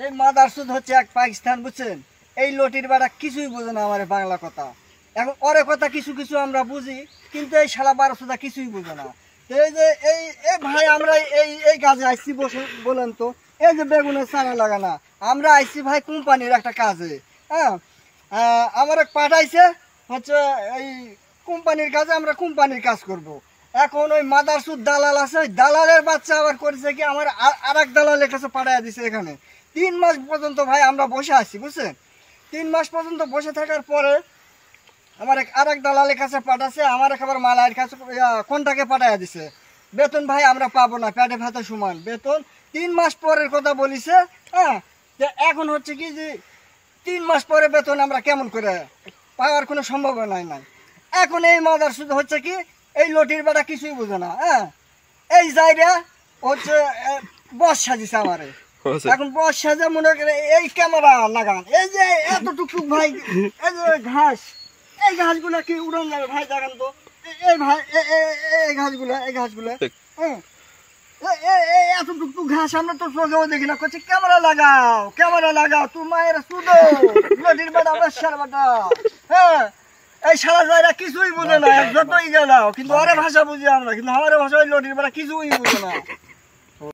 এই মাদারসুদ হচ্ছে এক পাকিস্তান, বুঝছেন? এই লটির বেটা কিছুই বোঝে না আমার বাংলা কথা। এখন ওরে কথা কিছু কিছু আমরা বুঝি, কিন্তু এই শালা বারোসুদা কিছুই বোঝে না। তো এই যে এই ভাই আমরা এই এই কাজে আইসি, বসে বলেন তো, এই যে বেগুনের চারা লাগানা, আমরা আইসি ভাই কোম্পানির একটা কাজে। হ্যাঁ, আমার পাঠাইছে হচ্ছে এই কোম্পানির কাজে, আমরা কোম্পানির কাজ করব। এখন ওই মাদারসুদ দালাল আছে, ওই দালালের বাচ্চা আবার করেছে কি, আমার আর এক দালালের কাছে পাঠাইয়া দিছে। এখানে 3 মাস পর্যন্ত ভাই আমরা বসে আছি, বুঝছেন? 3 মাস পর্যন্ত বসে থাকার পরে আমার আর এক দালালের কাছে পাঠাচ্ছে, আমার একেবারে মালায়ের কাছে কোনটাকে পাঠাইয়া দিছে। বেতন ভাই আমরা পাবো না, পেটে ভাতে সমান বেতন। 3 মাস পরের কথা বলিছে। হ্যাঁ, যে এখন হচ্ছে কি যে 3 মাস পরে বেতন আমরা কেমন করে পাওয়ার কোনো সম্ভাবনাই নাই। এখন এই মাদারসুদ হচ্ছে কি, এই লটির বেটা কিছুই বোঝে না। হ্যাঁ, এই জায়গা হচ্ছে বস সাজিছে আমারে। এখন বস সাজা মনে করে এই ক্যামেরা লাগান, এই যে এতটুকু ভাই, এই যে ঘাস, এই ঘাসগুলা কি উড়ান যাবে ভাই? দেখেন তো এই ভাই, এই ঘাসগুলা, এই ঘাসগুলা, হ্যাঁ, এতটুকু ঘাস আমরা তো চোখেও দেখি না। করছে ক্যামেরা লাগাও, ক্যামেরা লাগাও, তুই মায়ের সুদো লটির বেটা, বেশার বেটা। হ্যাঁ, এই সারা জায়গা কিছুই বুঝে না, যতই গেলাও, কিন্তু আরে ভাষা বুঝি আমরা, কিন্তু আমার ভাষা ওই লটির বেটা কিছুই বুঝে না।